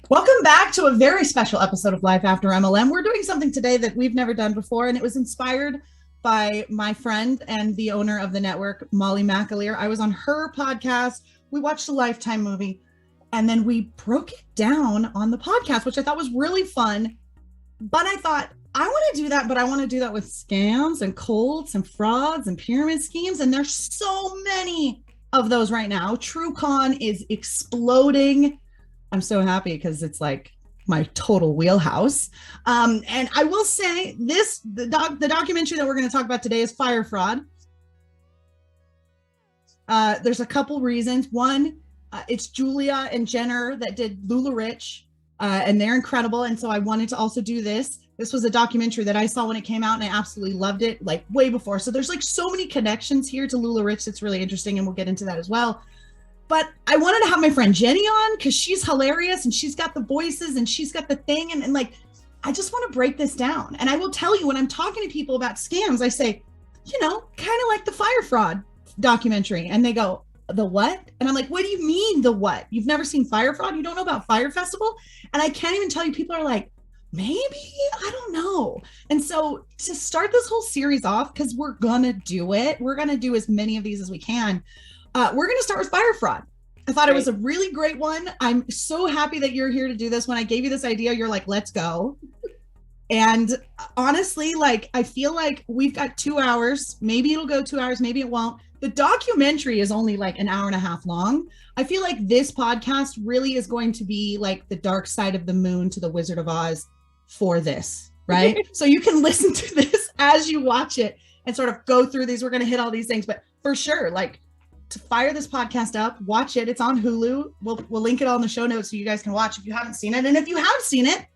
Welcome back to a very special episode of Life After MLM. We're doing something today that we've never done before, and it was inspired by my friend and the owner of the network, Molly McAleer. I was on her podcast. We watched a Lifetime movie, and then we broke it down on the podcast, which I thought was really fun. But I thought, I want to do that, but I want to do that with scams and cults and frauds and pyramid schemes. And there's so many of those right now. TrueCon is exploding. I'm so happy because it's like my total wheelhouse. And I will say this, the documentary that we're going to talk about today is Fyre Fraud. There's a couple reasons. One, it's Julia and Jenner that did LuLaRich, and they're incredible. And so I wanted to also do this. This was a documentary that I saw when it came out and I absolutely loved it, like way before. So there's like so many connections here to LuLaRich. That's really interesting. And we'll get into that as well. But I wanted to have my friend Jenni on because she's hilarious and she's got the voices and she's got the thing. And like, I just want to break this down. And I will tell you, when I'm talking to people about scams, I say, you know, kind of like the Fyre Fraud documentary. And they go, the what? And I'm like, what do you mean the what? You've never seen Fyre Fraud? You don't know about Fyre Festival? And I can't even tell you. People are like, maybe, I don't know. And so to start this whole series off, because we're going to do it, we're going to do as many of these as we can. We're going to start with Fyre Fraud. I thought it was a really great one. I'm so happy that you're here to do this. When I gave you this idea, you're like, let's go. And honestly, like, I feel like we've got 2 hours. Maybe it'll go 2 hours. Maybe it won't. The documentary is only like an hour and a half long. I feel like this podcast really is going to be like the dark side of the moon to the Wizard of Oz for this, right? So you can listen to this as you watch it and sort of go through these. We're going to hit all these things, but for sure, like, to fire this podcast up, watch it. It's on Hulu. We'll link it all in the show notes so you guys can watch if you haven't seen it. And if you have seen it,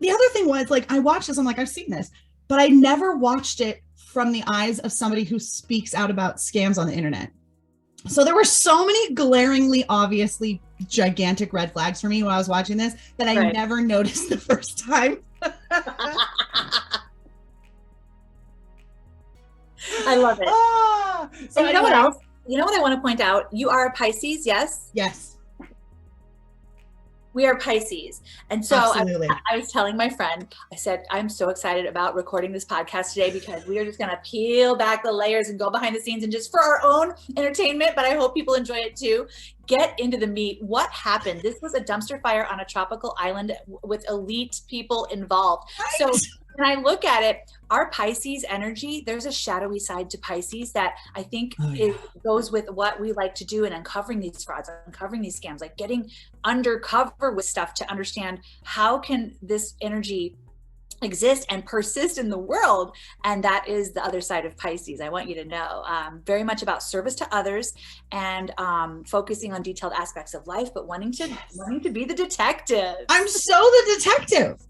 the other thing was, like, I watched this, I'm like, I've seen this, but I never watched it from the eyes of somebody who speaks out about scams on the internet. So there were so many glaringly, obviously gigantic red flags for me while I was watching this that I never noticed the first time. I love it. So you know what else? You know what I want to point out? You are a Pisces, yes? Yes. We are Pisces. And so I was telling my friend, I said, I'm so excited about recording this podcast today because we are just going to peel back the layers and go behind the scenes and just for our own entertainment, but I hope people enjoy it too. Get into the meat. What happened? This was a dumpster fire on a tropical island with elite people involved. Right. So when I look at it, our Pisces energy, there's a shadowy side to Pisces that I think goes with what we like to do in uncovering these frauds, uncovering these scams, like getting undercover with stuff to understand how can this energy exist and persist in the world. And that is the other side of Pisces. I want you to know, very much about service to others and focusing on detailed aspects of life, but wanting to be the detective. I'm so the detective.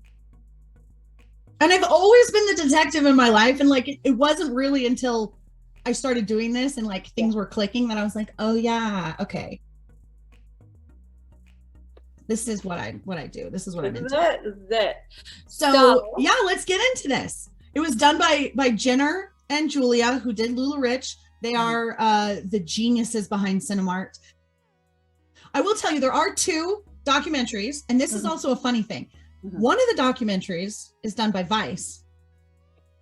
And I've always been the detective in my life. And like, it wasn't really until I started doing this and like things were clicking that I was like, oh yeah, okay. This is what I do. This is what I'm into. So yeah, let's get into this. It was done by Jenner and Julia, who did LuLaRich. They are the geniuses behind Cinemart. I will tell you, there are 2 documentaries, and this is also a funny thing. One of the documentaries is done by Vice,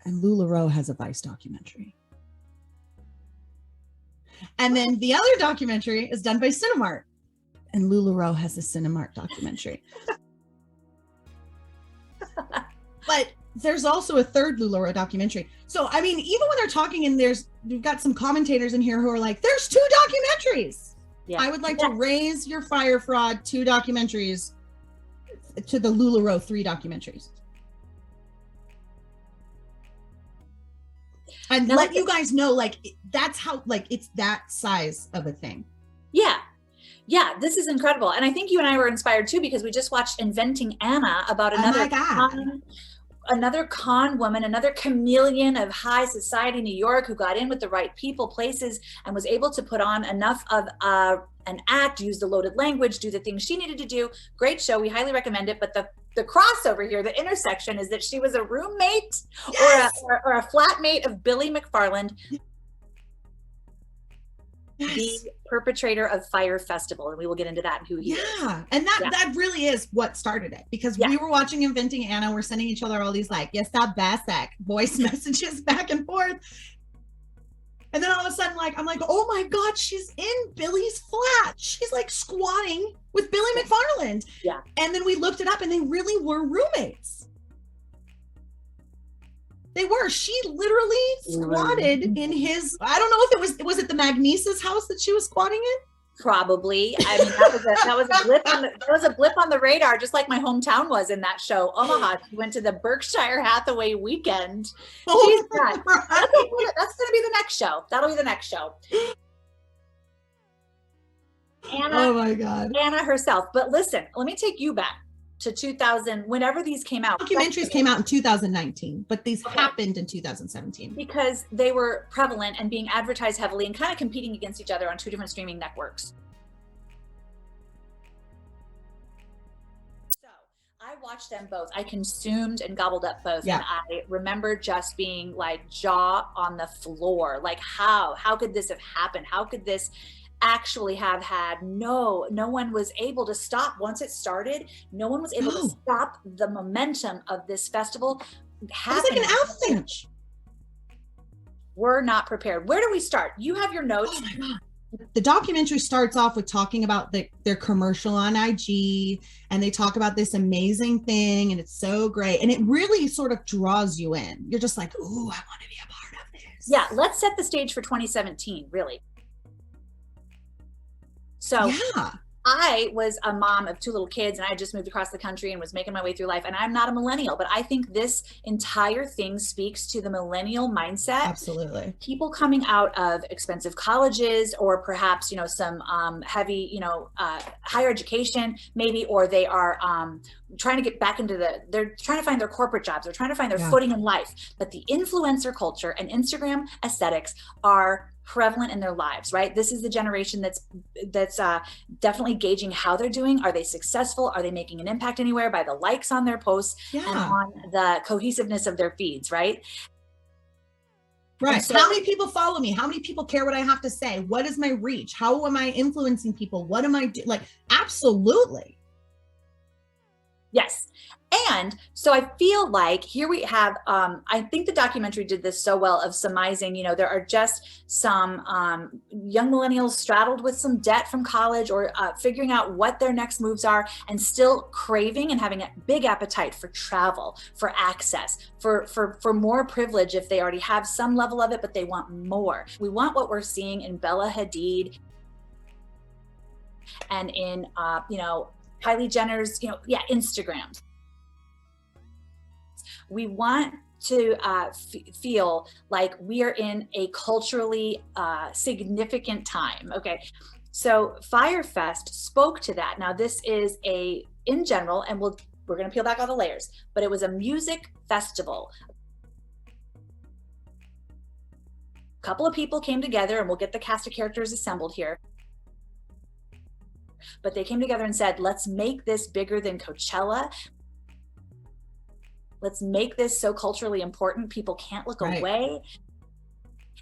and LuLaRoe has a Vice documentary. And then the other documentary is done by Cinemart, and LuLaRoe has a Cinemart documentary. But there's also a third LuLaRoe documentary. So, I mean, even when they're talking and we've got some commentators in here who are like, there's 2 documentaries. Yeah. I would like to raise your Fyre Fraud 2 documentaries to the LuLaRoe 3 documentaries. And now, let you guys know, like, that's how, like, it's that size of a thing. Yeah, this is incredible. And I think you and I were inspired too, because we just watched Inventing Anna about another con woman, another chameleon of high society New York who got in with the right people, places, and was able to put on enough of an act, use the loaded language, do the things she needed to do. Great show. We highly recommend it. But the crossover here, the intersection, is that she was a roommate or a flatmate of Billy McFarland. the perpetrator of Fyre Festival, and we will get into that and who he is. And that really is what started it, because we were watching Inventing Anna. We're sending each other all these like, yes, that Basak voice messages back and forth. And then all of a sudden, like, I'm like, oh my God, she's in Billy's flat. She's like squatting with Billy McFarland. Yeah. And then we looked it up and they really were roommates. They were. She literally squatted in his, I don't know if was it the Magnesis house that she was squatting in? Probably. I mean, that was a blip on the radar, just like my hometown was in that show, Omaha. She went to the Berkshire Hathaway weekend. Oh, that's going to be the next show. That'll be the next show. Anna, oh my God. Anna herself. But listen, let me take you back to 2000, whenever these came out. Documentaries came out in 2019, but these happened in 2017. Because they were prevalent and being advertised heavily and kind of competing against each other on two different streaming networks. So I watched them both. I consumed and gobbled up both. Yeah. And I remember just being like jaw on the floor. Like how could this have happened? How could this actually have had no one was able to stop once it started. No one was able to stop the momentum of this festival happening. It's like an avalanche. We're not prepared. Where do we start? You have your notes. Oh my God. The documentary starts off with talking about their commercial on IG, and they talk about this amazing thing, and it's so great, and it really sort of draws you in. You're just like, ooh, I want to be a part of this. Yeah, let's set the stage for 2017, really. So I was a mom of two little kids, and I just moved across the country and was making my way through life. And I'm not a millennial, but I think this entire thing speaks to the millennial mindset. Absolutely. People coming out of expensive colleges, or perhaps, some heavy, higher education maybe, or they are trying to get back into they're trying to find their corporate jobs. They're trying to find their footing in life. But the influencer culture and Instagram aesthetics are prevalent in their lives, right? This is the generation that's definitely gauging how they're doing. Are they successful? Are they making an impact anywhere by the likes on their posts and on the cohesiveness of their feeds, right? Right. So, how many people follow me? How many people care what I have to say? What is my reach? How am I influencing people? What am I doing? Like, absolutely. Yes. And so I feel like here we have, I think the documentary did this so well of surmising, there are just some young millennials straddled with some debt from college, or figuring out what their next moves are, and still craving and having a big appetite for travel, for access, for more privilege if they already have some level of it, but they want more. We want what we're seeing in Bella Hadid and in, Kylie Jenner's, Instagrams. We want to feel like we are in a culturally significant time. Okay, so Fyre Fest spoke to that. Now this is in general, and we're going to peel back all the layers, but it was a music festival. A couple of people came together, and we'll get the cast of characters assembled here. But they came together and said, let's make this bigger than Coachella. Let's make this so culturally important, people can't look away.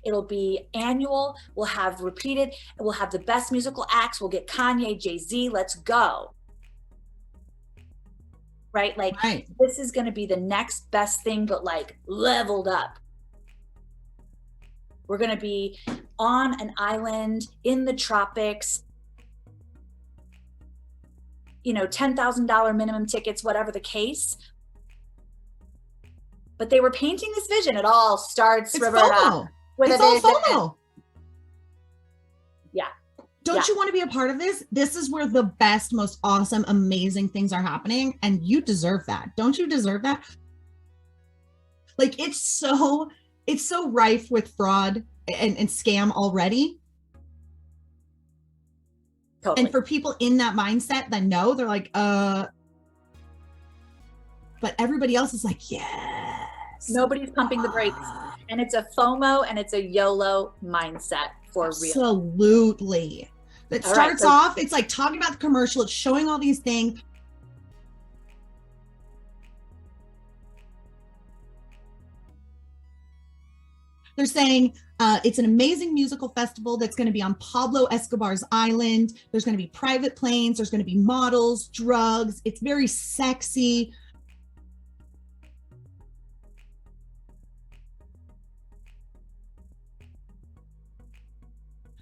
It'll be annual. We'll have repeated. We'll have the best musical acts. We'll get Kanye, Jay-Z. Let's go. Right? This is going to be the next best thing, but leveled up. We're going to be on an island in the tropics. $10,000 minimum tickets, whatever the case. But they were painting this vision. It all starts, Roberta, with it's all FOMO. Yeah. Don't you want to be a part of this? This is where the best, most awesome, amazing things are happening, and you deserve that. Don't you deserve that? It's so rife with fraud and scam already. Totally. And for people in that mindset that know, they're like, but everybody else is like, yes. Nobody's pumping the brakes. And it's a FOMO and it's a YOLO mindset for real. Absolutely. It starts off, it's like talking about the commercial, it's showing all these things. They're saying it's an amazing musical festival that's going to be on Pablo Escobar's island. There's going to be private planes. There's going to be models, drugs. It's very sexy.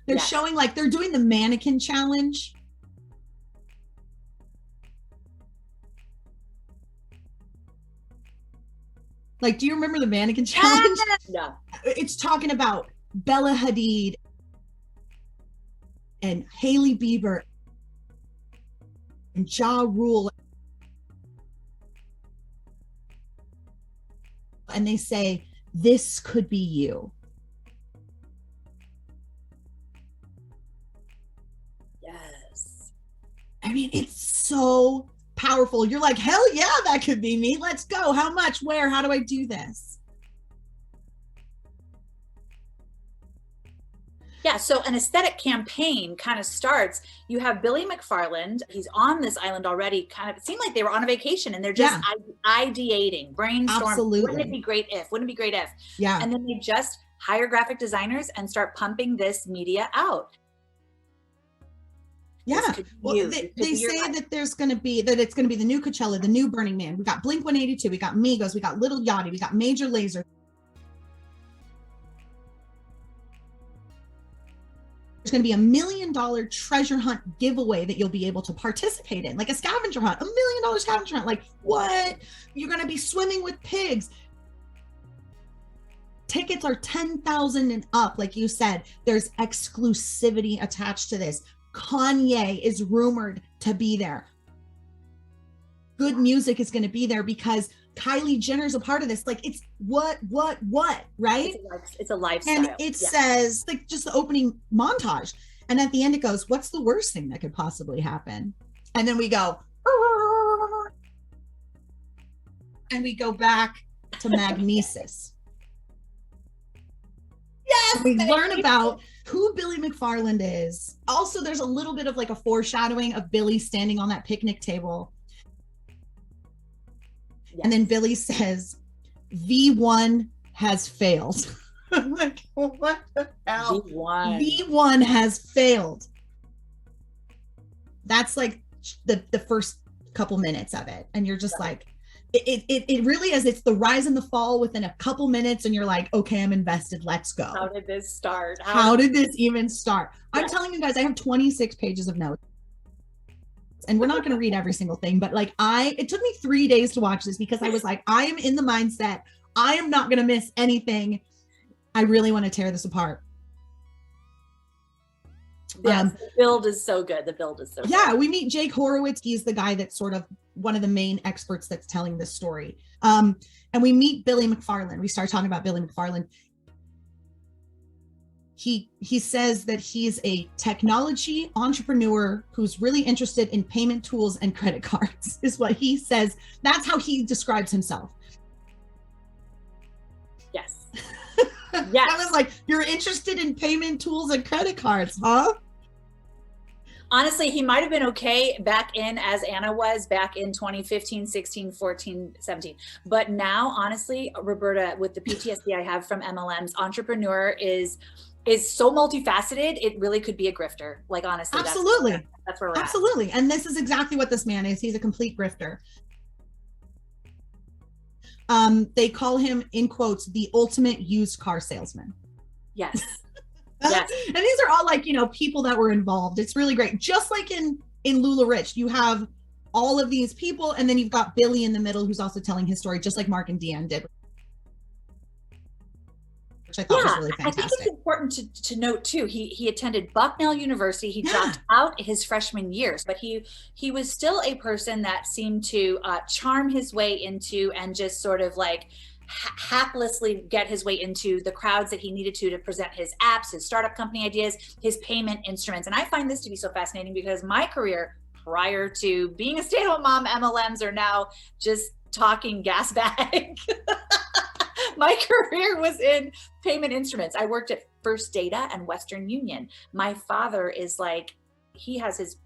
They're showing, like, they're doing the mannequin challenge. Like, do you remember the mannequin challenge? No. It's talking about Bella Hadid and Hailey Bieber and Ja Rule. And they say, this could be you. Yes. I mean, it's so powerful. You're like, hell yeah, that could be me. Let's go. How much? Where? How do I do this? Yeah, so an aesthetic campaign kind of starts. You have Billy McFarland. He's on this island already. Kind of, it seemed like they were on a vacation and they're just ideating, brainstorming. Absolutely. Wouldn't it be great if? Wouldn't it be great if? Yeah. And then they just hire graphic designers and start pumping this media out. Yeah. Well, they say that it's going to be the new Coachella, the new Burning Man. We got Blink-182, we got Migos, we got Little Yachty, we got Major Lazer. There's going to be $1 million treasure hunt giveaway that you'll be able to participate in, like a scavenger hunt, $1 million scavenger hunt. Like, what? You're going to be swimming with pigs. Tickets are $10,000 and up. Like you said, there's exclusivity attached to this. Kanye is rumored to be there. Good music is going to be there because Kylie Jenner's a part of this. Like, it's what, right? It's a lifestyle. And it says, like, just the opening montage. And at the end it goes, what's the worst thing that could possibly happen? And then we go, and we go back to Magnesis. Yes, we learn about who Billy McFarland is. Also, there's a little bit of like a foreshadowing of Billy standing on that picnic table. Yes. And then Billy says, V1 has failed. I'm like, what the hell? V1 has failed. That's like the first couple minutes of it. And you're just like, it really is. It's the rise and the fall within a couple minutes. And you're like, okay, I'm invested. Let's go. How did this start? How did this even start? Yeah. I'm telling you guys, I have 26 pages of notes. And we're not going to read every single thing, but like it took me 3 days to watch this because I was like, I am in the mindset. I am not going to miss anything. I really want to tear this apart. Yes, the build is so good. The build is so good. Yeah, we meet Jake Horowitz. He's the guy that's sort of one of the main experts that's telling this story. And we meet Billy McFarland. We start talking about Billy McFarland. He says that he's a technology entrepreneur who's really interested in payment tools and credit cards, is what he says. That's how he describes himself. Yes. Yes. I was like, you're interested in payment tools and credit cards, huh? Honestly, he might have been okay back in, as Anna was back in 2015, 16, 14, 17. But now, honestly, Roberta, with the PTSD I have from MLMs, entrepreneur is so multifaceted. It really could be a grifter. Like, honestly, absolutely. That's where we're absolutely. At. And this is exactly what this man is. He's a complete grifter. They call him, in quotes, the ultimate used car salesman. Yes. Yes. And these are all like, people that were involved. It's really great. Just like in Lula Rich, you have all of these people, and then you've got Billy in the middle who's also telling his story, just like Mark and Deanne did. Which I thought was really fantastic. I think it's important to note too, he attended Bucknell University. He dropped out his freshman years, but he was still a person that seemed to charm his way into and just sort of like haplessly get his way into the crowds that he needed to present his apps, his startup company ideas, his payment instruments. And I find this to be so fascinating because my career prior to being a stay-at-home mom, MLMs are now just talking gas bag. My career was in payment instruments. I worked at First Data and Western Union. My father is like has his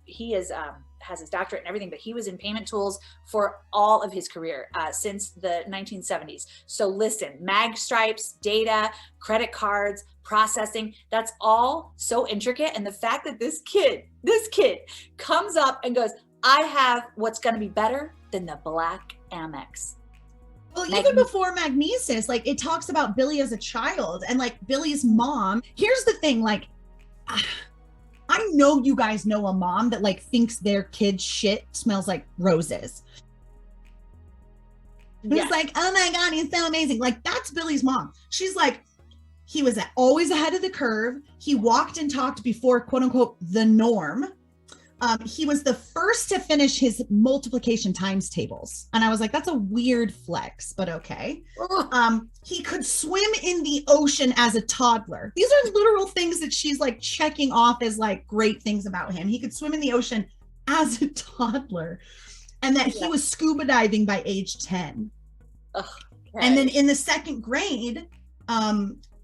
doctorate and everything, but he was in payment tools for all of his career since the 1970s. So listen, mag stripes, data, credit cards, processing, that's all so intricate. And the fact that this kid comes up and goes, I have what's going to be better than the black Amex. Well, even before Magnesis, like it talks about Billy as a child and like Billy's mom. Here's the thing, like, I know you guys know a mom that like thinks their kid's shit smells like roses. Yeah. It's like, oh my God, he's so amazing. Like that's Billy's mom. She's like, he was always ahead of the curve. He walked and talked before, quote unquote, the norm. He was the first to finish his multiplication times tables. And I was like, that's a weird flex, but okay. He could swim in the ocean as a toddler. These are literal things that she's like checking off as like great things about him. He could swim in the ocean as a toddler, and that he was scuba diving by age 10. Okay. And then in the second grade,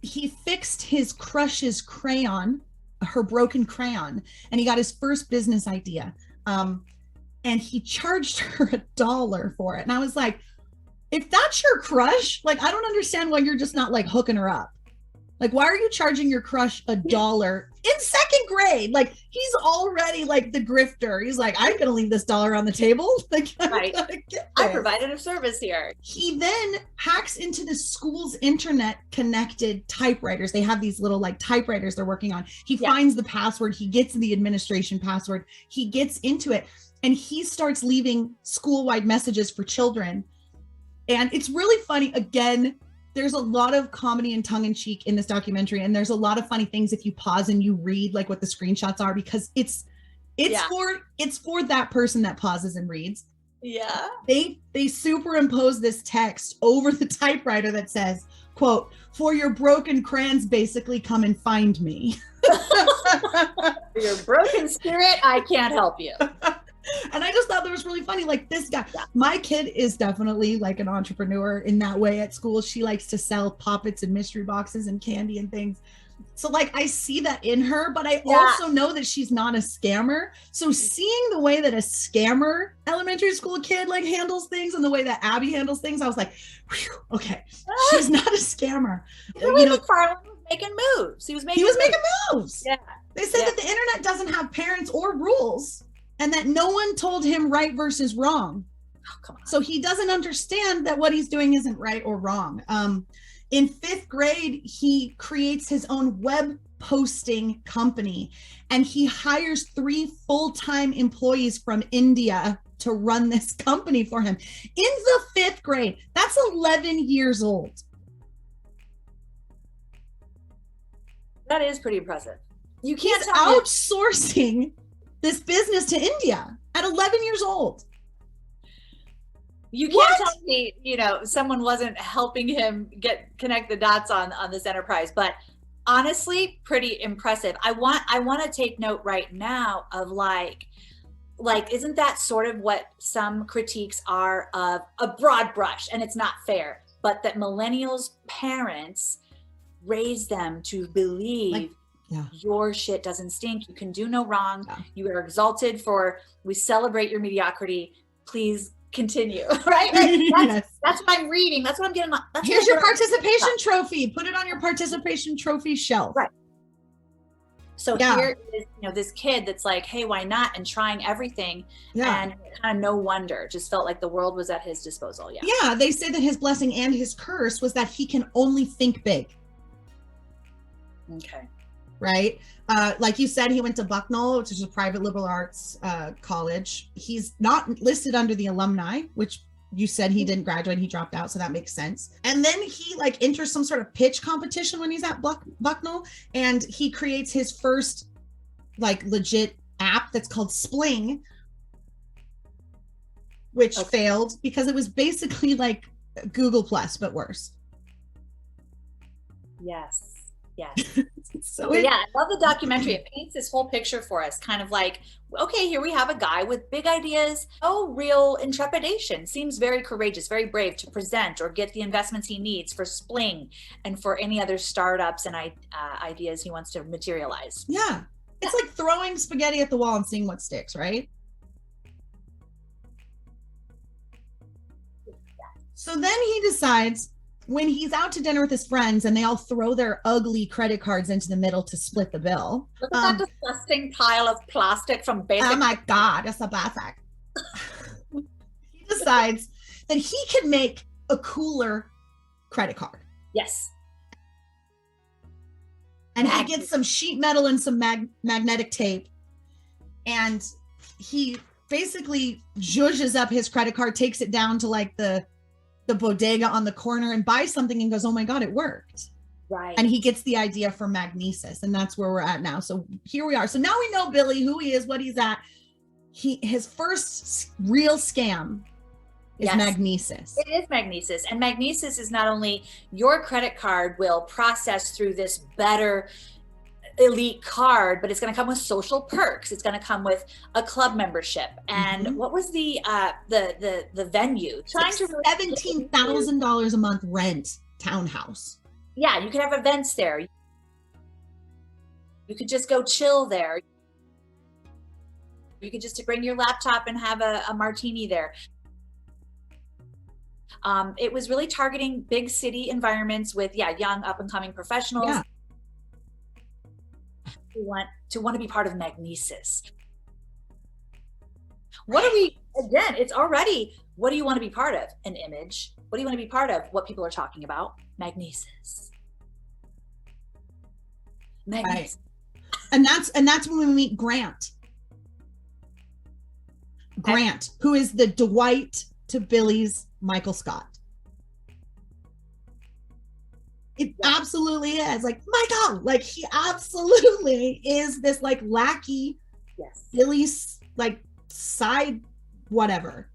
he fixed his crush's crayon, her broken crayon, and he got his first business idea. And he charged her $1 for it. And I was like, if that's your crush, like, I don't understand why you're just not like hooking her up. Like, why are you charging your crush $1 in second grade? Like, he's already like the grifter. He's like, I'm going to leave this $1 on the table. Like, right. I provided a service here. He then hacks into the school's internet connected typewriters. They have these little like typewriters they're working on. He finds the password. He gets the administration password. He gets into it and he starts leaving school-wide messages for children. And it's really funny. Again, there's a lot of comedy and tongue-in-cheek in this documentary, and there's a lot of funny things if you pause and you read like what the screenshots are, because it's for that person that pauses and reads. Yeah. They superimpose this text over the typewriter that says, quote, "For your broken crayons, basically come and find me." For your broken spirit, I can't help you. And I just thought that was really funny. Like this guy, my kid is definitely like an entrepreneur in that way at school. She likes to sell poppets and mystery boxes and candy and things. So like, I see that in her, but I also know that she's not a scammer. So seeing the way that a scammer elementary school kid like handles things and the way that Abby handles things, I was like, okay, she's not a scammer. You know, McFarland was making moves. He was making moves. Yeah. They said that the internet doesn't have parents or rules, and that no one told him right versus wrong. Oh, come on. So he doesn't understand that what he's doing isn't right or wrong. In 5th grade, he creates his own web posting company, and he hires 3 full-time employees from India to run this company for him. In the 5th grade, that's 11 years old. That is pretty impressive. You can't outsourcing this business to India at 11 years old. You can't tell me, you know, someone wasn't helping him connect the dots on this enterprise, but honestly, pretty impressive. I want to take note right now of like, isn't that sort of what some critiques are of a broad brush, and it's not fair, but that millennials' parents raise them to believe your shit doesn't stink. You can do no wrong. Yeah. You are exalted we celebrate your mediocrity. Please continue. Right? That's what I'm reading. That's what I'm getting. Here's your participation trophy. Put it on your participation trophy shelf. Right. So here is, you know, this kid that's like, hey, why not? And trying everything. Yeah. And kind of no wonder, just felt like the world was at his disposal. Yeah. Yeah. They say that his blessing and his curse was that he can only think big. Okay. Right. Like you said, he went to Bucknell, which is a private liberal arts college. He's not listed under the alumni, which you said he didn't graduate. He dropped out. So that makes sense. And then he like enters some sort of pitch competition when he's at Bucknell, and he creates his first like legit app that's called Spling, which failed because it was basically like Google Plus, but worse. Yes. I love the documentary. It paints this whole picture for us, kind of like, okay, here we have a guy with big ideas, no real intrepidation, seems very courageous, very brave to present or get the investments he needs for Spling and for any other startups and ideas he wants to materialize. Yeah. It's like throwing spaghetti at the wall and seeing what sticks, right? So then he decides, when he's out to dinner with his friends and they all throw their ugly credit cards into the middle to split the bill. Look at that disgusting pile of plastic from Basic. Oh my God, it's a plastic. He decides that he can make a cooler credit card. Yes. And he gets some sheet metal and some magnetic tape. And he basically zhuzhes up his credit card, takes it down to like the bodega on the corner and buys something and goes, oh my God, it worked. Right. And he gets the idea for Magnesis. And that's where we're at now. So here we are. So now we know Billy, who he is, what he's at. His first real scam is Magnesis. It is Magnesis. And Magnesis is not only your credit card will process through this better elite card, but it's going to come with social perks. It's going to come with a club membership. And what was the venue? Trying to $17,000 a month rent townhouse. Yeah, you could have events there. You could just go chill there. You could just bring your laptop and have a martini there. It was really targeting big city environments with young up and coming professionals. Yeah. To want to be part of Magnesis. What are we, again, it's already, what do you want to be part of? An image. What do you want to be part of? What people are talking about? Magnesis. Right. And that's when we meet Grant. Grant, who is the Dwight to Billy's Michael Scott. It absolutely is. Like, Michael, like he absolutely is this like lackey, Billy's like side whatever.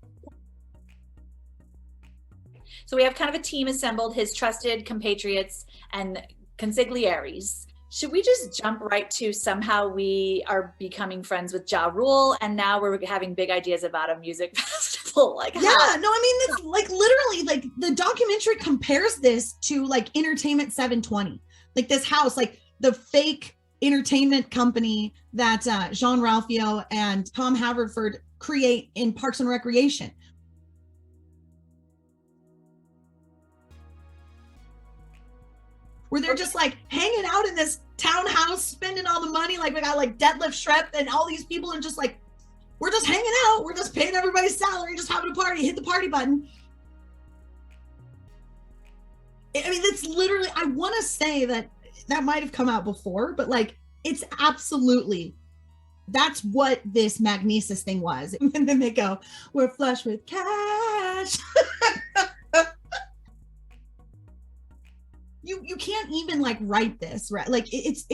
So we have kind of a team assembled, his trusted compatriots and consiglieres. Should we just jump right to somehow we are becoming friends with Ja Rule, and now we're having big ideas about a music festival? Like, no, I mean, it's like literally like the documentary compares this to like Entertainment 720, like this house, like the fake entertainment company that Jean Ralphio and Tom Haverford create in Parks and Recreation. Where they're just like hanging out in this townhouse, spending all the money. Like we got like Detlef Schrempf and all these people, and just like, we're just hanging out. We're just paying everybody's salary, just having a party, hit the party button. I mean, it's literally, I want to say that might've come out before, but like, it's absolutely, that's what this Magnesis thing was. And then they go, we're flush with cash. You can't even like write this, right? Like this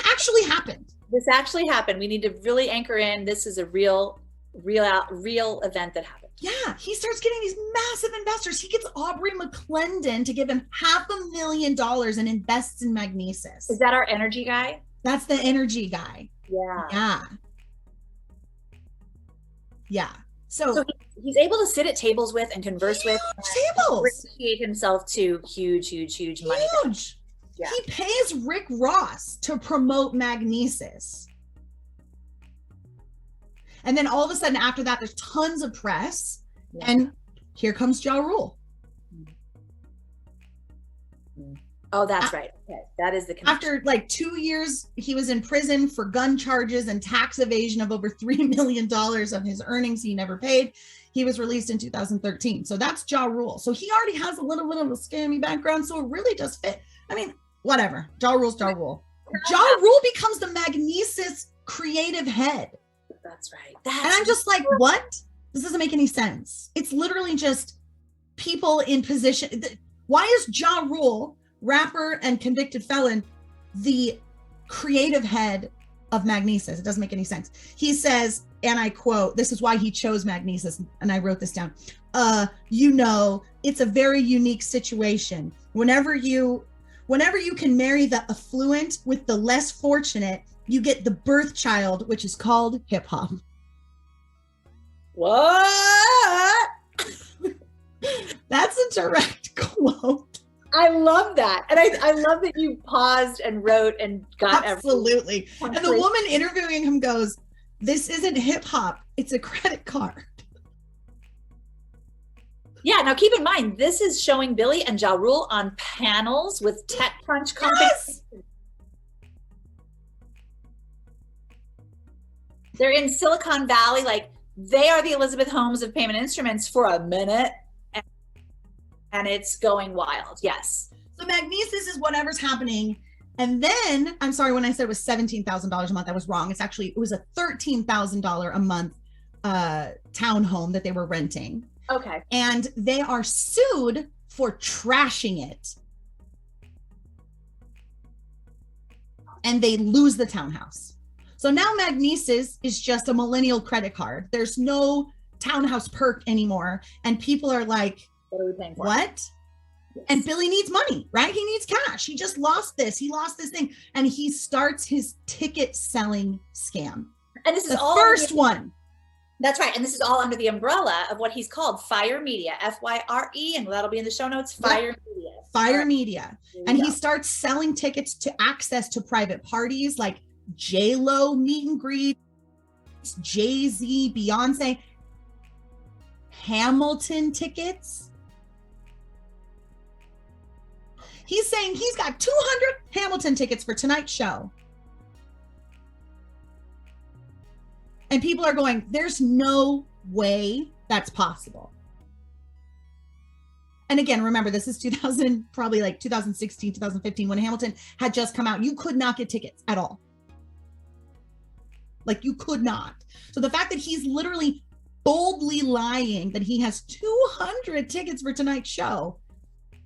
actually happened. This actually happened. We need to really anchor in. This is a real event that happened. Yeah, he starts getting these massive investors. He gets Aubrey McClendon to give him $500,000 and invests in Magnesis. Is that our energy guy? That's the energy guy. Yeah. Yeah. So he's able to sit at tables with and converse with. Tables. Appreciate himself to huge money. Huge. Yeah. He pays Rick Ross to promote Magnesis. And then all of a sudden after that, there's tons of press. And here comes Ja Rule. Oh, that's right. Okay. That is the connection. After like 2 years, he was in prison for gun charges and tax evasion of over $3 million of his earnings he never paid. He was released in 2013. So that's Ja Rule. So he already has a little bit of a scammy background. So it really does fit. I mean, whatever. Ja Rule's Ja Rule. Ja Rule becomes the Magnesis creative head. That's right. And I'm just like, what? This doesn't make any sense. It's literally just people in position. Why is Ja Rule, rapper and convicted felon, the creative head of Magnesis? It doesn't make any sense. He says, and I quote, this is why he chose Magnesis, and I wrote this down. It's a very unique situation. Whenever you can marry the affluent with the less fortunate, you get the birth child, which is called hip hop. What? That's a direct quote. I love that. And I love that you paused and wrote and got absolutely. And the woman interviewing him goes, "This isn't hip hop, it's a credit card." Yeah, now keep in mind, this is showing Billy and Ja Rule on panels with TechCrunch companies. Yes! They're in Silicon Valley, like they are the Elizabeth Holmes of payment instruments for a minute, and it's going wild. Yes. So Magnesis is whatever's happening. And then, I'm sorry, when I said it was $17,000 a month, I was wrong. It was a $13,000 a month townhome that they were renting. Okay. And they are sued for trashing it. And they lose the townhouse. So now Magnesis is just a millennial credit card. There's no townhouse perk anymore. And people are like, what are we paying for? What? Yes. And Billy needs money, right? He needs cash. He just lost this. He lost this thing. And he starts his ticket selling scam. And this is the first one. That's right. And this is all under the umbrella of what he's called Fyre Media, Fyre. And that'll be in the show notes, Fyre Media. Fyre Media. And he starts selling tickets to access to private parties like J-Lo meet and greets, Jay-Z, Beyonce, Hamilton tickets. He's saying he's got 200 Hamilton tickets for tonight's show. And people are going, there's no way that's possible. And again, remember, this is 2016, 2015, when Hamilton had just come out. You could not get tickets at all. Like you could not. So the fact that he's literally boldly lying that he has 200 tickets for tonight's show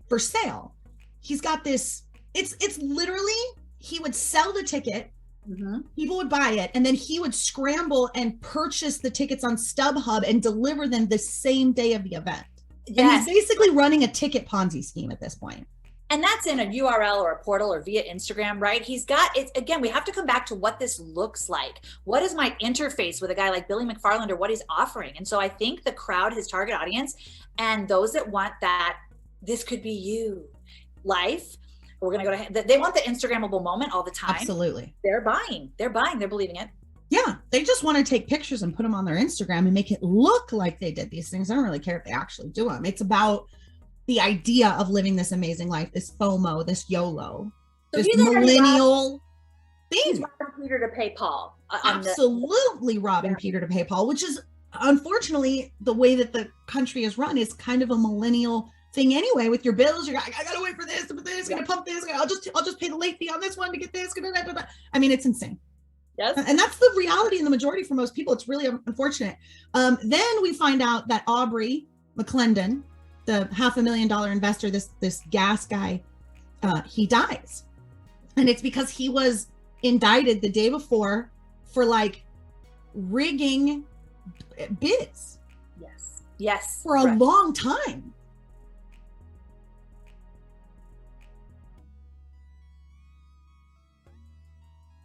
for sale. He's got this, it's literally, he would sell the ticket. Mm-hmm. People would buy it, and then he would scramble and purchase the tickets on StubHub and deliver them the same day of the event. Yes. And he's basically running a ticket Ponzi scheme at this point. And that's in a URL or a portal or via Instagram, right? He's got it. Again, we have to come back to what this looks like. What is my interface with a guy like Billy McFarland, or what he's offering? And so I think the crowd, his target audience, and those that want that, this could be you life. We're going to go to, they want the Instagrammable moment all the time. Absolutely. They're buying, they're believing it. Yeah. They just want to take pictures and put them on their Instagram and make it look like they did these things. I don't really care if they actually do them. It's about the idea of living this amazing life, this FOMO, this YOLO, so this millennial thing. He's robbing Peter to pay Paul. Absolutely robbing Peter to pay Paul, which is unfortunately the way that the country is run is kind of a millennial thing anyway. With your bills, I gotta wait for this, but this, gonna pump this. I'll just pay the late fee on this one to get this. I mean, it's insane. Yes. And that's the reality in the majority for most people. It's really unfortunate. Then we find out that Aubrey McClendon, the $500,000 investor, this gas guy, he dies. And it's because he was indicted the day before for like rigging bids. Yes. For a long time.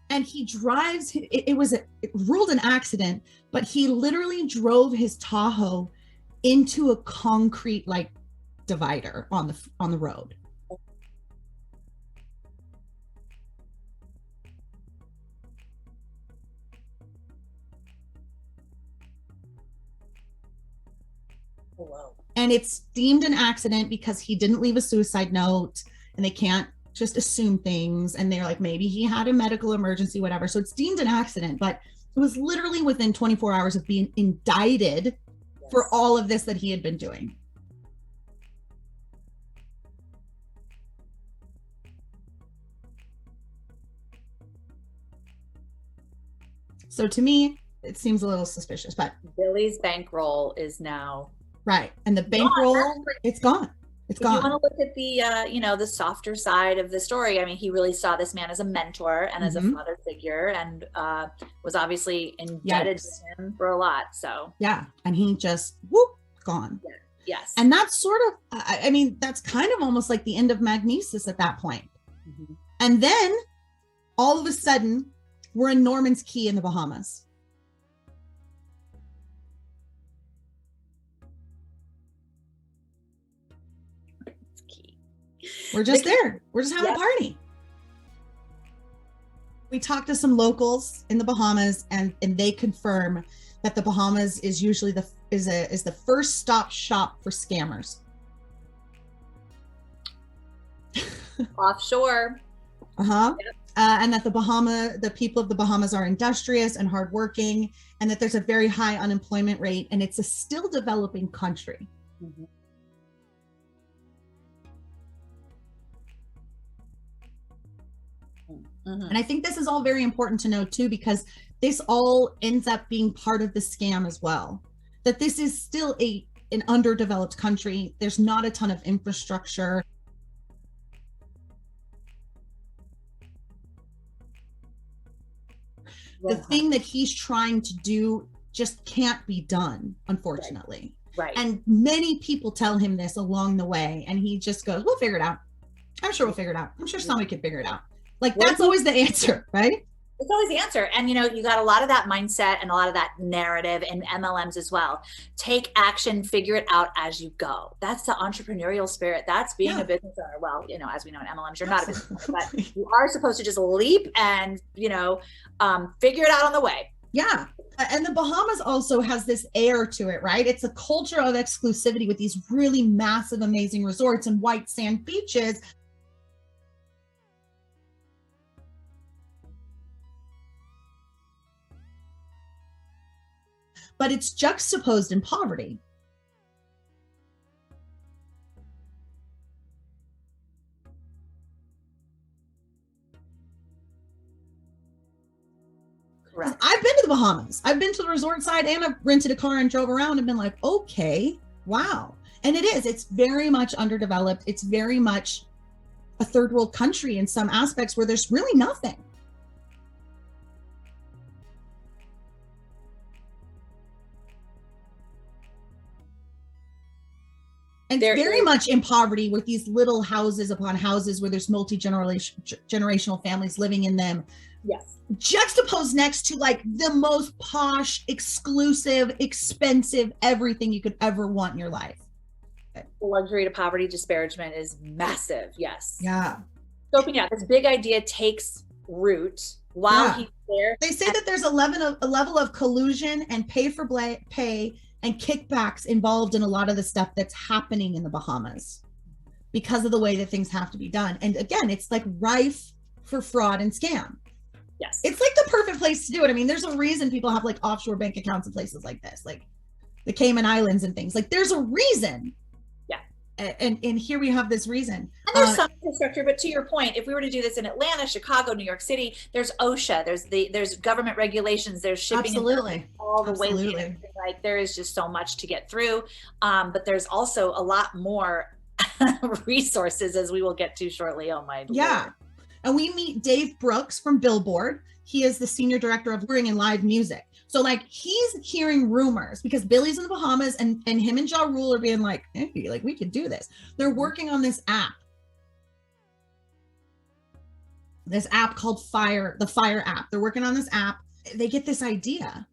And he drives, it ruled an accident, but he literally drove his Tahoe into a concrete like divider on the road. Oh, wow. And it's deemed an accident because he didn't leave a suicide note, and they can't just assume things, and they're like, maybe he had a medical emergency, whatever. So it's deemed an accident, but it was literally within 24 hours of being indicted for all of this that he had been doing. So to me, it seems a little suspicious, but Billy's bankroll is now right. And the bankroll, it's gone. It's gone. If you want to look at the, the softer side of the story, I mean, he really saw this man as a mentor and as a father figure, and was obviously indebted to him for a lot. So yeah, and he just gone. Yeah. Yes, and that's sort of, I mean, that's kind of almost like the end of Magnesis at that point. Mm-hmm. And then all of a sudden, we're in Norman's Key in the Bahamas. We're just there. We're just having a party. We talked to some locals in the Bahamas, and they confirm that the Bahamas is usually the first stop shop for scammers. Offshore. Yep. And that the people of the Bahamas are industrious and hardworking, and that there's a very high unemployment rate, and it's a still developing country. Mm-hmm. Mm-hmm. And I think this is all very important to know too, because this all ends up being part of the scam as well. That this is still an underdeveloped country. There's not a ton of infrastructure. The thing that he's trying to do just can't be done, unfortunately. Right. And many people tell him this along the way, and he just goes, we'll figure it out. I'm sure we'll figure it out. I'm sure somebody can figure it out. Like, that's always the answer, right? It's always the answer. And, you got a lot of that mindset and a lot of that narrative in MLMs as well. Take action, figure it out as you go. That's the entrepreneurial spirit. That's being a business owner. Well, as we know in MLMs, you're not a business owner, but you are supposed to just leap and, figure it out on the way. Yeah. And the Bahamas also has this air to it, right? It's a culture of exclusivity with these really massive, amazing resorts and white sand beaches. But it's juxtaposed in poverty. Correct. I've been to the Bahamas. I've been to the resort side, and I've rented a car and drove around and been like, okay, wow. And it's very much underdeveloped. It's very much a third world country in some aspects where there's really nothing. And very much in poverty with these little houses upon houses where there's multi-generational families living in them. Yes. Juxtaposed next to like the most posh, exclusive, expensive, everything you could ever want in your life. Luxury to poverty disparagement is massive. Yes. Yeah. So this big idea takes root while he's there. They say that there's a level of collusion and pay and kickbacks involved in a lot of the stuff that's happening in the Bahamas because of the way that things have to be done. And again, it's like rife for fraud and scam. Yes. It's like the perfect place to do it. I mean, there's a reason people have like offshore bank accounts in places like this, like the Cayman Islands and things. Like there's a reason. Yeah. And here we have this reason. And there's some infrastructure, but to your point, if we were to do this in Atlanta, Chicago, New York City, there's OSHA, there's government regulations, there's shipping. Absolutely. All the way. Like there is just so much to get through. But there's also a lot more resources, as we will get to shortly. Oh my Lord. And we meet Dave Brooks from Billboard. He is the senior director of touring and live music. So like he's hearing rumors because Billy's in the Bahamas and him and Ja Rule are being like, hey, like we could do this. They're working on this app. This app called Fyre, the Fyre app. They're working on this app. They get this idea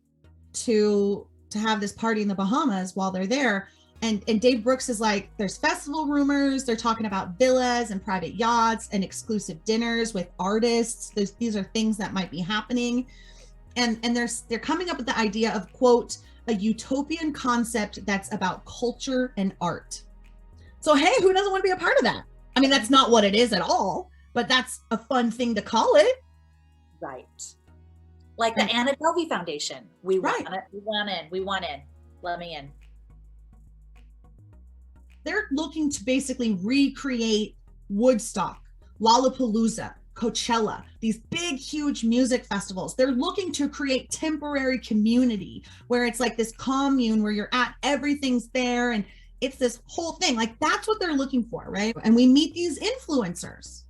to have this party in the Bahamas while they're there. And Dave Brooks is like, there's festival rumors. They're talking about villas and private yachts and exclusive dinners with artists. These are things that might be happening. And they're coming up with the idea of, quote, a utopian concept that's about culture and art. So, hey, who doesn't want to be a part of that? I mean, that's not what it is at all, but that's a fun thing to call it. Right. Like the Anna Delvey Foundation. We want in. Let me in. They're looking to basically recreate Woodstock, Lollapalooza, Coachella, these big, huge music festivals. They're looking to create temporary community where it's like this commune where you're at, everything's there, and it's this whole thing. Like that's what they're looking for, right? And we meet these influencers.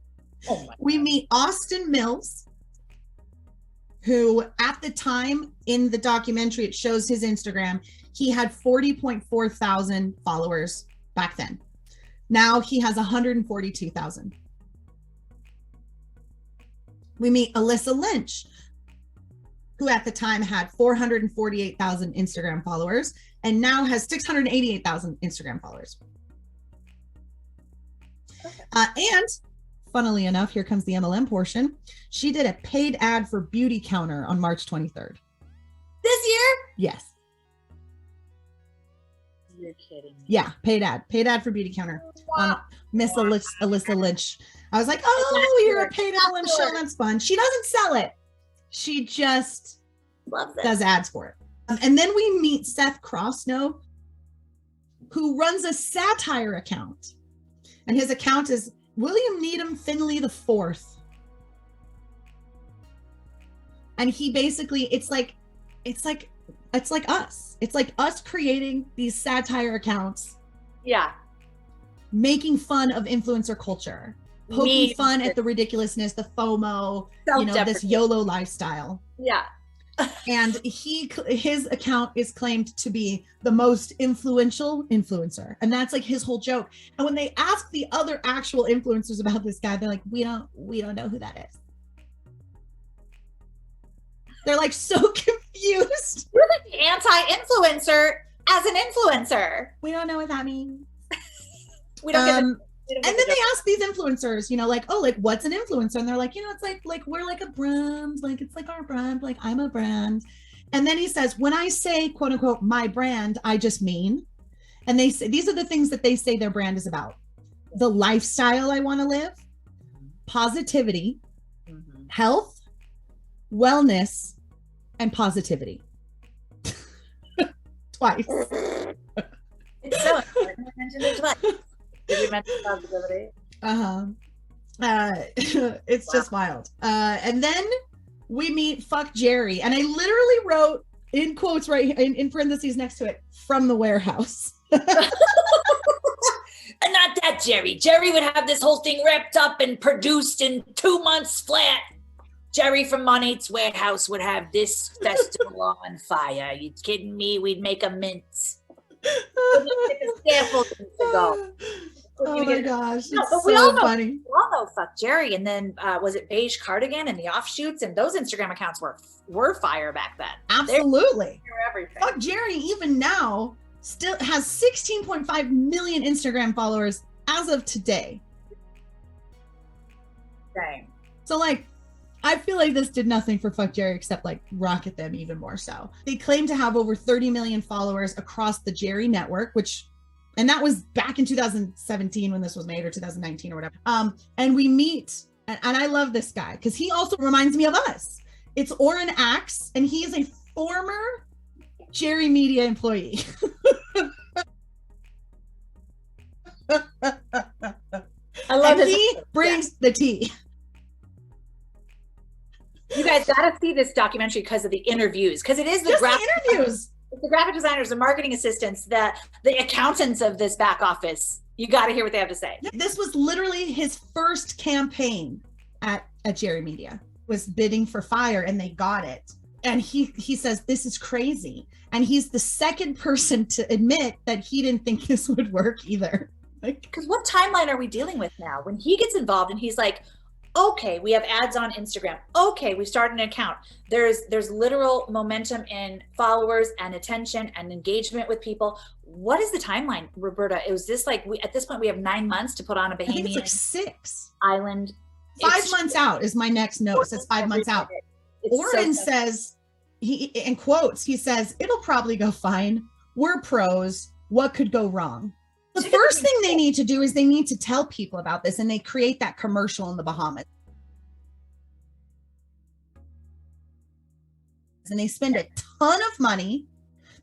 We meet Austin Mills, who at the time in the documentary, it shows his Instagram, he had 40.4 thousand followers back then. Now he has 142,000. We meet Alyssa Lynch, who at the time had 448,000 Instagram followers and now has 688,000 Instagram followers. And funnily enough, here comes the MLM portion. She did a paid ad for Beauty Counter on March 23rd. This year? Yes. You're kidding me. Yeah, paid ad for Beauty Counter on Miss Alyssa Lynch. I was like, oh, you're a paid MLM show. That's fun. She doesn't sell it. She just does ads for it. And then we meet Seth Crossno, who runs a satire account. And his account is William Needham Finley IV. And he basically, it's like us. It's like us creating these satire accounts. Yeah. Making fun of influencer culture. Poking fun at the ridiculousness, the FOMO, this YOLO lifestyle. Yeah. And his account is claimed to be the most influential influencer. And that's like his whole joke. And when they ask the other actual influencers about this guy, they're like, we don't know who that is. They're like so confused. You're like the anti-influencer as an influencer. We don't know what that means. We don't get and then they ask these influencers, like, oh, like, what's an influencer? And they're like, it's like we're like a brand, like it's like our brand, like I'm a brand. And then he says, when I say quote unquote my brand, I just mean, and they say these are the things that they say their brand is about: the lifestyle I want to live, positivity, health, wellness, and positivity. Twice. It's so important. I mentioned it twice. Did you mention positivity? It's just wild. And then we meet Fuck Jerry. And I literally wrote in quotes right in parentheses next to it, from the warehouse. And not that Jerry. Jerry would have this whole thing wrapped up and produced in 2 months flat. Jerry from Monite's Warehouse would have this festival on fire. You kidding me? We'd make a mince. Oh my gosh, no, it's so funny. We all know Fuck Jerry, and then was it Beige Cardigan and the offshoots, and those Instagram accounts were fire back then. Absolutely. Everything. Fuck Jerry, even now, still has 16.5 million Instagram followers as of today. Dang. So like, I feel like this did nothing for Fuck Jerry except like rocket them even more so. They claim to have over 30 million followers across the Jerry network, and that was back in 2017 when this was made, or 2019 or whatever. And we meet, and I love this guy because he also reminds me of us. It's Oren Axe, and he is a former Jerry Media employee. I love and he brings the tea. You guys got to see this documentary because of the interviews, because it is the interviews. The graphic designers, the marketing assistants, the accountants of this back office. You got to hear what they have to say. This was literally his first campaign at Jerry Media, was bidding for Fyre, and they got it. And he says, this is crazy. And he's the second person to admit that he didn't think this would work either. Because what timeline are we dealing with now? When he gets involved and he's like, okay, we have ads on Instagram. Okay, we started an account. There's literal momentum in followers and attention and engagement with people. What is the timeline, Roberta? It was this like, at this point we have 9 months to put on a Bahamian, I think it's like 6 island. 5 months out is my next note. It says 5 months out. Oren says, in quotes, he says, it'll probably go fine. We're pros. What could go wrong? The first thing they need to do is they need to tell people about this, and they create that commercial in the Bahamas. And they spend a ton of money.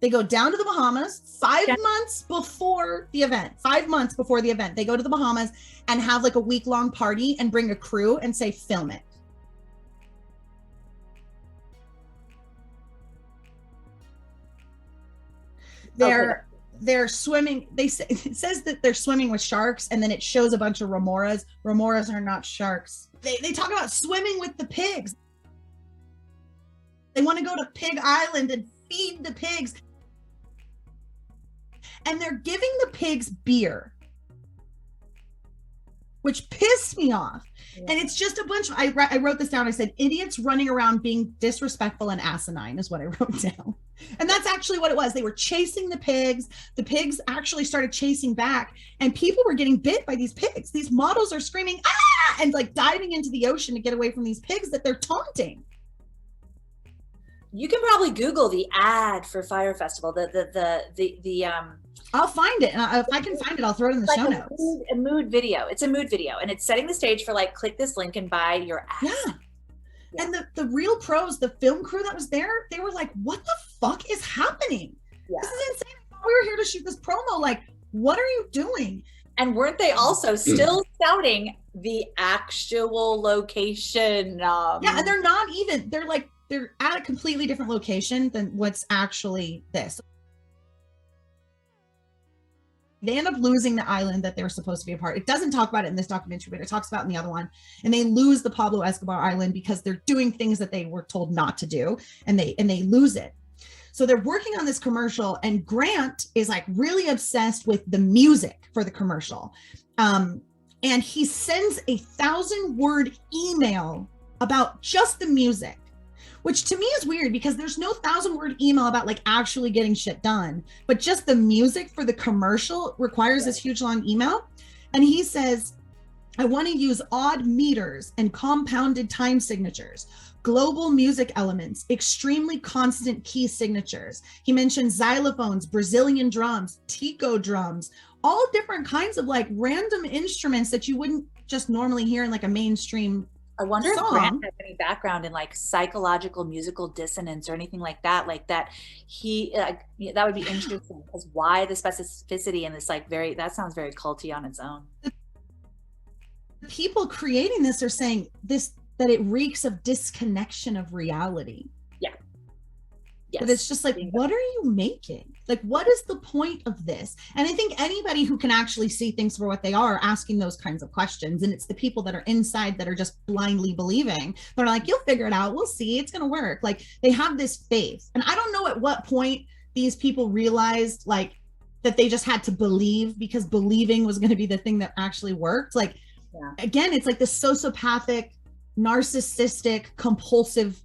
They go down to the Bahamas 5 months before the event. 5 months before the event, they go to the Bahamas and have like a week-long party and bring a crew and say, film it. They're swimming. It says that they're swimming with sharks, and then it shows a bunch of remoras. Remoras are not sharks. They talk about swimming with the pigs. They want to go to Pig Island and feed the pigs. And they're giving the pigs beer, which pissed me off. Yeah. And it's just a bunch of, I wrote this down. I said, idiots running around being disrespectful and asinine is what I wrote down. And that's actually what it was. They were chasing the pigs. The pigs actually started chasing back, and people were getting bit by these pigs. These models are screaming, ah, and like diving into the ocean to get away from these pigs that they're taunting. You can probably Google the ad for Fyre Festival. I'll find it. And if I can find it, I'll throw it in the show notes. A mood video. It's a mood video, and it's setting the stage for like, click this link and buy your ass. Yeah. And the real pros, the film crew that was there, they were like, what the fuck is happening? Yeah. This is insane. We were here to shoot this promo. Like, what are you doing? And weren't they also still scouting the actual location? Yeah, and they're not even, they're at a completely different location than what's actually this. They end up losing the island that they were supposed to be a part. It doesn't talk about it in this documentary, but it talks about in the other one. And they lose the Pablo Escobar Island because they're doing things that they were told not to do, and they lose it. So they're working on this commercial, and Grant is like really obsessed with the music for the commercial. And he sends a 1,000-word email about just the music, which to me is weird because there's no 1,000-word email about like actually getting shit done, but just the music for the commercial requires this huge long email. And he says, I want to use odd meters and compounded time signatures, global music elements, extremely constant key signatures. He mentioned xylophones, Brazilian drums, Tico drums, all different kinds of like random instruments that you wouldn't just normally hear in like a mainstream I wonder if Grant has any background in like psychological musical dissonance or anything like that. He, that would be interesting, because why the specificity and this like that sounds very culty on its own. The people creating this are saying that it reeks of disconnection of reality. Yeah. Yes. But it's just like, what are you making? Like, what is the point of this? And I think anybody who can actually see things for what they are asking those kinds of questions. And it's the people that are inside that are just blindly believing. They're like, you'll figure it out. We'll see. It's going to work. Like, they have this faith. And I don't know at what point these people realized like that they just had to believe, because believing was going to be the thing that actually worked. Like, again, it's like the sociopathic, narcissistic, compulsive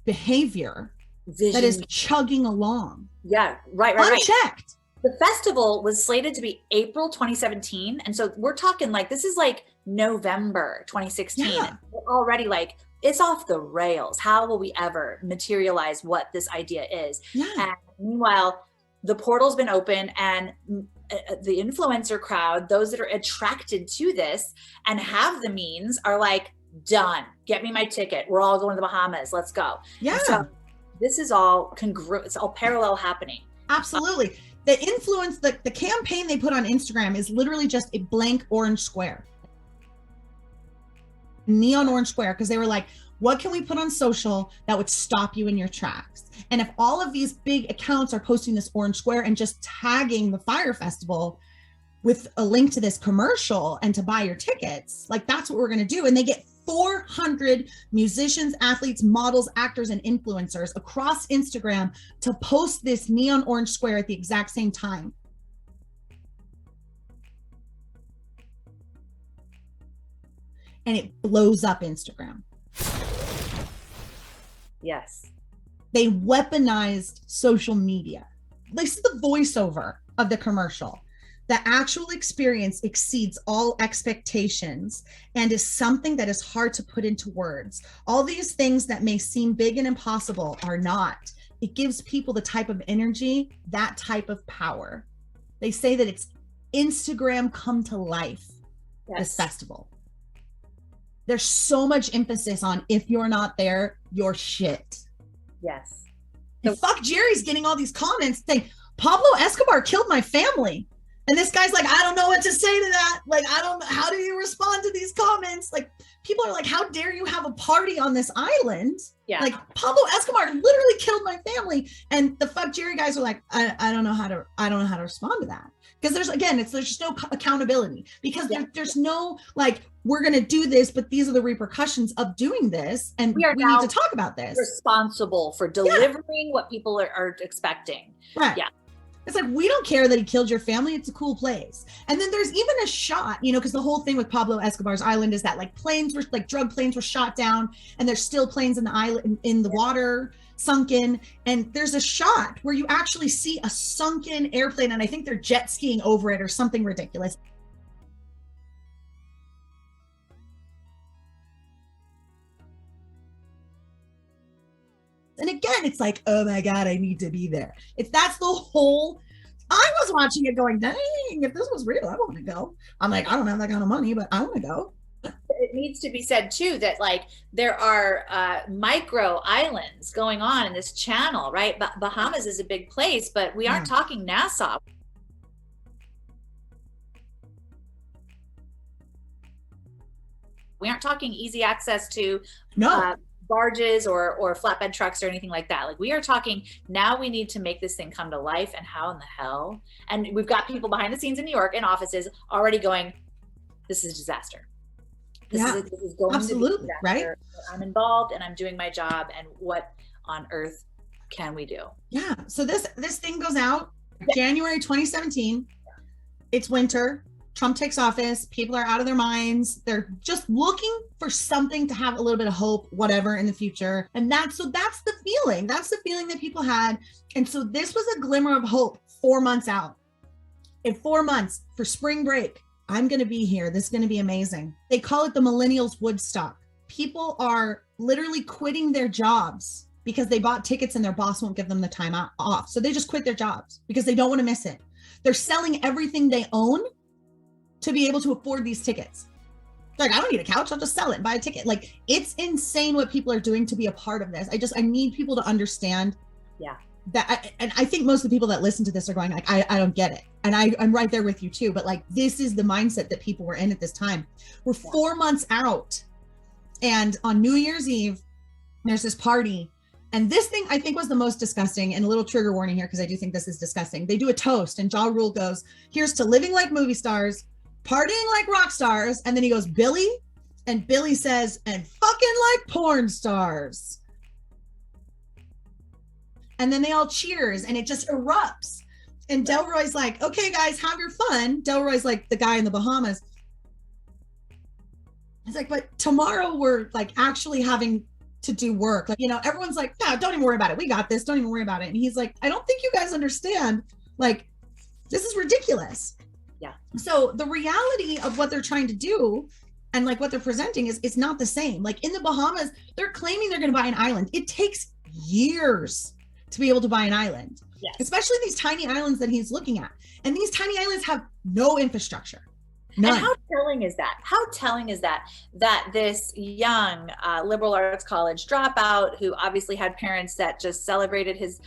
behavior that is chugging along. Yeah, right. Unchecked. The festival was slated to be April 2017. And so we're talking like, this is like November 2016. Yeah. We're already like, it's off the rails. How will we ever materialize what this idea is? Yeah. And meanwhile, the portal's been open, and the influencer crowd, those that are attracted to this and have the means, are like, done. Get me my ticket. We're all going to the Bahamas. Let's go. Yeah. So this is all congruent. It's all parallel happening. Absolutely. The influence, the campaign they put on Instagram is literally just a blank orange square. Neon orange square, because they were like, what can we put on social that would stop you in your tracks? And if all of these big accounts are posting this orange square and just tagging the Fyre Festival with a link to this commercial and to buy your tickets, like that's what we're going to do. And they get 400 musicians, athletes, models, actors, and influencers across Instagram to post this neon orange square at the exact same time. And it blows up Instagram. Yes. They weaponized social media. This is the voiceover of the commercial. The actual experience exceeds all expectations and is something that is hard to put into words. All these things that may seem big and impossible are not. It gives people the type of energy, that type of power. They say that it's Instagram come to life, this festival. There's so much emphasis on, if you're not there, you're shit. Yes. And fuck Jerry's getting all these comments saying, Pablo Escobar killed my family. And this guy's like, I don't know what to say to that. Like, how do you respond to these comments? Like, people are like, how dare you have a party on this island? Yeah. Like, Pablo Escobar literally killed my family. And the fuck Jerry guys are like, I don't know how to respond to that. Because there's just no accountability, because there's no like, we're going to do this, but these are the repercussions of doing this. And we need to talk about this. Responsible for delivering what people are expecting. Right. Yeah. It's like, we don't care that he killed your family. It's a cool place. And then there's even a shot, because the whole thing with Pablo Escobar's island is that like drug planes were shot down, and there's still planes in the island, in the water. sunken. And there's a shot where you actually see a sunken airplane, and I think they're jet skiing over it or something ridiculous. And again, it's like, oh my God, I need to be there. That's the whole, I was watching it going, dang, if this was real, I want to go. I'm like, I don't have that kind of money, but I want to go. It needs to be said too that like there are micro islands going on in this channel, right? Bahamas is a big place, but we aren't talking Nassau. We aren't talking easy access to barges or flatbed trucks or anything like that. Like we are talking now, we need to make this thing come to life, and how in the hell? And we've got people behind the scenes in New York in offices already going, this is a disaster. This is going absolutely, to be a disaster. Right? I'm involved and I'm doing my job, and what on earth can we do? Yeah. So this thing goes out January 2017. It's winter. Trump takes office. People are out of their minds. They're just looking for something to have a little bit of hope, whatever, in the future. And that's the feeling. That's the feeling that people had. And so this was a glimmer of hope 4 months out. In 4 months for spring break, I'm going to be here. This is going to be amazing. They call it the Millennials Woodstock. People are literally quitting their jobs because they bought tickets and their boss won't give them the time off. So they just quit their jobs because they don't want to miss it. They're selling everything they own to be able to afford these tickets. Like, I don't need a couch. I'll just sell it and buy a ticket. Like, it's insane what people are doing to be a part of this. I need people to understand that. I think most of the people that listen to this are going like, I don't get it. And I'm right there with you too. But like, this is the mindset that people were in at this time. We're 4 months out. And on New Year's Eve, there's this party. And this thing I think was the most disgusting, and a little trigger warning here, because I do think this is disgusting. They do a toast and Ja Rule goes, here's to living like movie stars, partying like rock stars. And then he goes, Billy. And Billy says, and fucking like porn stars. And then they all cheers and it just erupts. And Delroy's like, okay, guys, have your fun. Delroy's like the guy in the Bahamas. He's like, but tomorrow we're like actually having to do work. Like, you know, everyone's like, no, don't even worry about it. We got this. Don't even worry about it. And he's like, I don't think you guys understand. Like, this is ridiculous. Yeah. So the reality of what they're trying to do and like what they're presenting is not the same. Like in the Bahamas, they're claiming they're going to buy an island. It takes years to be able to buy an island, especially these tiny islands that he's looking at. And these tiny islands have no infrastructure. None. And how telling is that? How telling is that this young liberal arts college dropout, who obviously had parents that just celebrated his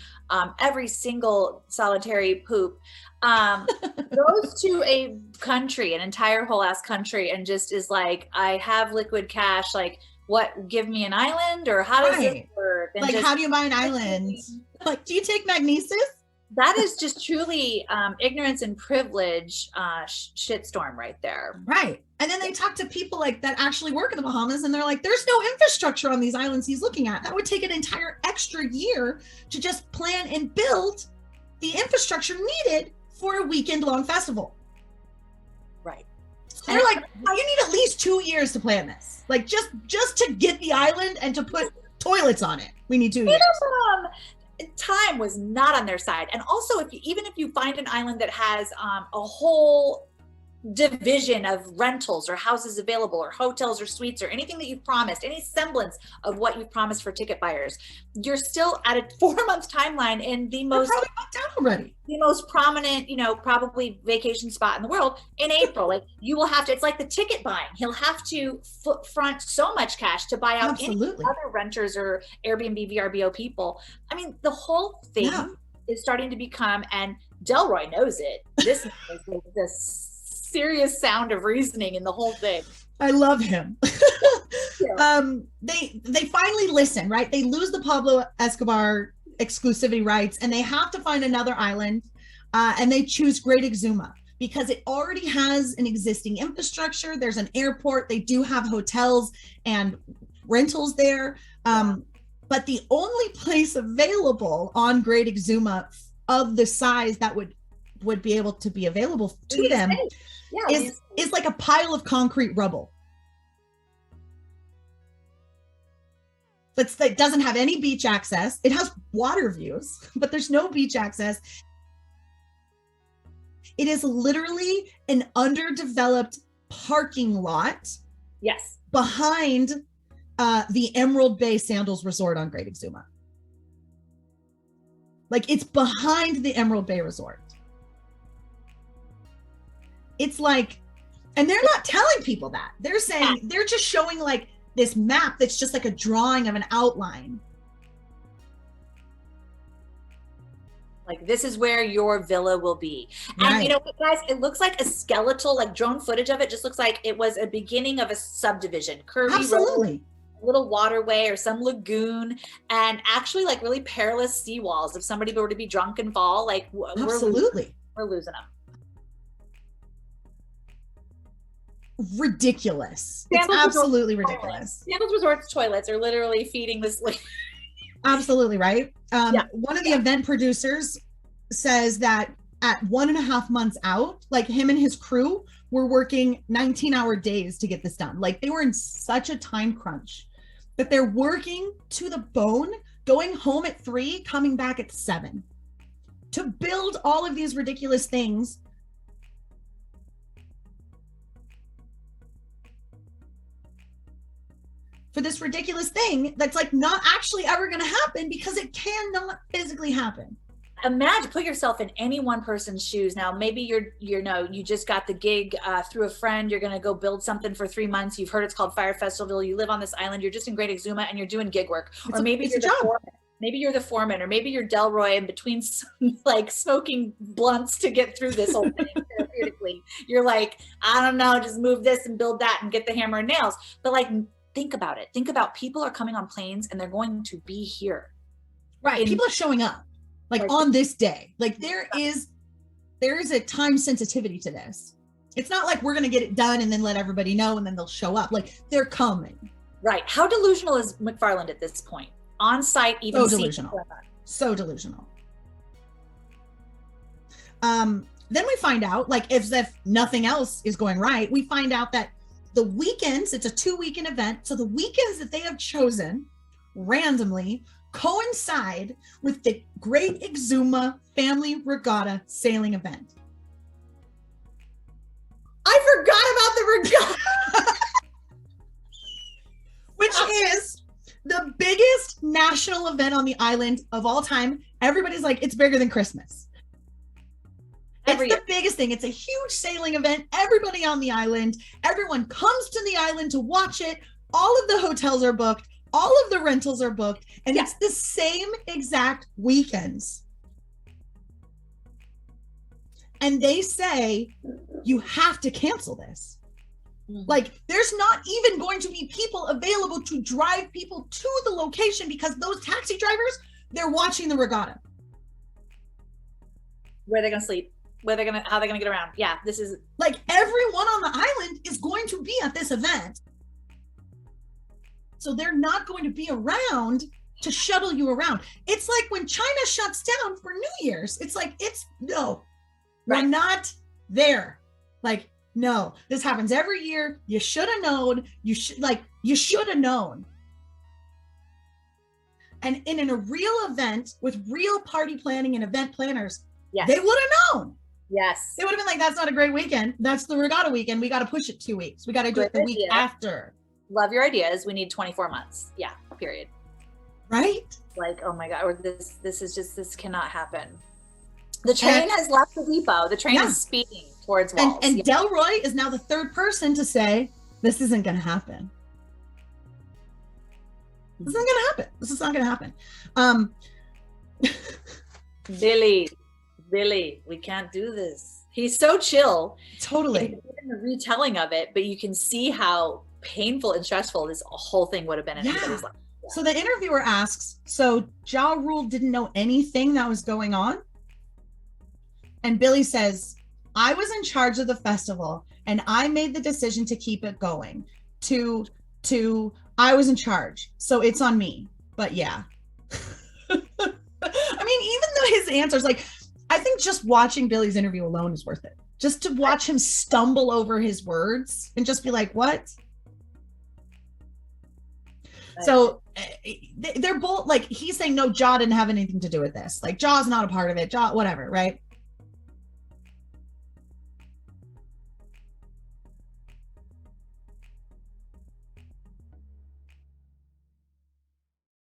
every single solitary poop, goes to a country, an entire whole ass country, and just is like, I have liquid cash. Like, what? Give me an island, or how does this work? And like, how do you buy an island? Like, do you take Magnesis? That is just truly ignorance and privilege shitstorm right there. Right. And then they talk to people like that actually work in the Bahamas, and they're like, there's no infrastructure on these islands he's looking at. That would take an entire extra year to just plan and build the infrastructure needed for a weekend-long festival. Right. And they're like, oh, you need at least 2 years to plan this. Like, just to get the island and to put toilets on it, we need 2 years. Time was not on their side. And also, even if you find an island that has a whole division of rentals or houses available or hotels or suites or anything that you've promised, any semblance of what you've promised for ticket buyers, you're still at a 4-month timeline in the most already. The most prominent, probably vacation spot in the world in April. Like, you will have to, it's like the ticket buying. He'll have to front so much cash to buy out any other renters or Airbnb, VRBO people. I mean, the whole thing is starting to become, and Delroy knows it. This is like this serious sound of reasoning in the whole thing. I love him. They finally listen, right? They lose the Pablo Escobar exclusivity rights, and they have to find another island, and they choose Great Exuma because it already has an existing infrastructure. There's an airport. They do have hotels and rentals there. But the only place available on Great Exuma of the size that would be able to be available to them is like a pile of concrete rubble. but it doesn't have any beach access. It has water views, but there's no beach access. It is literally an underdeveloped parking lot. Yes. Behind the Emerald Bay Sandals Resort on Great Exuma. Like, it's behind the Emerald Bay Resort. It's like, and they're not telling people that. They're saying, they're just showing like this map that's just like a drawing of an outline. Like, this is where your villa will be. And Right. you know what, guys, it looks like a skeletal, like drone footage of it just looks like it was a beginning of a subdivision. Curvy Absolutely. road, a little waterway or some lagoon, and actually like really perilous seawalls. If somebody were to be drunk and fall, like Absolutely. we're losing them. Ridiculous. Sandals It's absolutely Resort's ridiculous. Sandals Resort's toilets are literally feeding this. Absolutely, right? Yeah. One of the event producers says that at 1.5 months out, like him and his crew were working 19-hour days to get this done. Like, they were in such a time crunch that they're working to the bone, going home at 3, coming back at 7 to build all of these ridiculous things. For this ridiculous thing that's like not actually ever going to happen because it cannot physically happen. Imagine, put yourself in any one person's shoes. Now, maybe you just got the gig through a friend. You're going to go build something for 3 months. You've heard it's called Fyre Festival. You live on this island. You're just in Great Exuma and you're doing gig work. Or maybe you're the foreman. Maybe you're the foreman, or maybe you're Delroy in between like smoking blunts to get through this whole thing therapeutically. You're like, I don't know, just move this and build that and get the hammer and nails. But like, think about it. Think about people are coming on planes and they're going to be here. Right. People are showing up like on this day. Like there is a time sensitivity to this. It's not like we're going to get it done and then let everybody know and then they'll show up. Like, they're coming. Right. How delusional is McFarland at this point? On site, even so delusional. So delusional. Then we find out, like, if nothing else is going right, we find out that the weekends, it's a 2-weekend event. So the weekends that they have chosen randomly coincide with the Great Exuma Family Regatta sailing event. I forgot about the regatta, which is the biggest national event on the island of all time. Everybody's like, it's bigger than Christmas. It's the biggest thing. It's a huge sailing event. Everybody on the island, everyone comes to the island to watch it. All of the hotels are booked. All of the rentals are booked. And it's the same exact weekends. And they say, you have to cancel this. Like, there's not even going to be people available to drive people to the location because those taxi drivers, they're watching the regatta. Where they're going to sleep. How they're going to get around. Yeah, this is like, everyone on the island is going to be at this event. So they're not going to be around to shuttle you around. It's like when China shuts down for New Year's. It's like, we're not there. Like, no, this happens every year. You should have known. You should have known. And in a real event with real party planning and event planners, they would have known. Yes. They would have been like, that's not a great weekend. That's the regatta weekend. We got to push it 2 weeks. We got to do it the week after. Love your ideas. We need 24 months. Yeah, period. Right? Like, oh my God, or this cannot happen. The train has left the depot. The train is speeding towards walls. And Delroy is now the third person to say, this isn't going to happen. This isn't going to happen. This is not going to happen. Billy, we can't do this. He's so chill. Totally. In the retelling of it, but you can see how painful and stressful this whole thing would have been in anybody's life. Yeah. So the interviewer asks, so Ja Rule didn't know anything that was going on? And Billy says, I was in charge of the festival and I made the decision to keep it going. I was in charge. So it's on me. But yeah. I mean, even though his answers, like, I think just watching Billy's interview alone is worth it. Just to watch him stumble over his words and just be like, what? So they're both like, he's saying, no, Jaw didn't have anything to do with this. Like, Jaw's not a part of it. Jaw, whatever, right?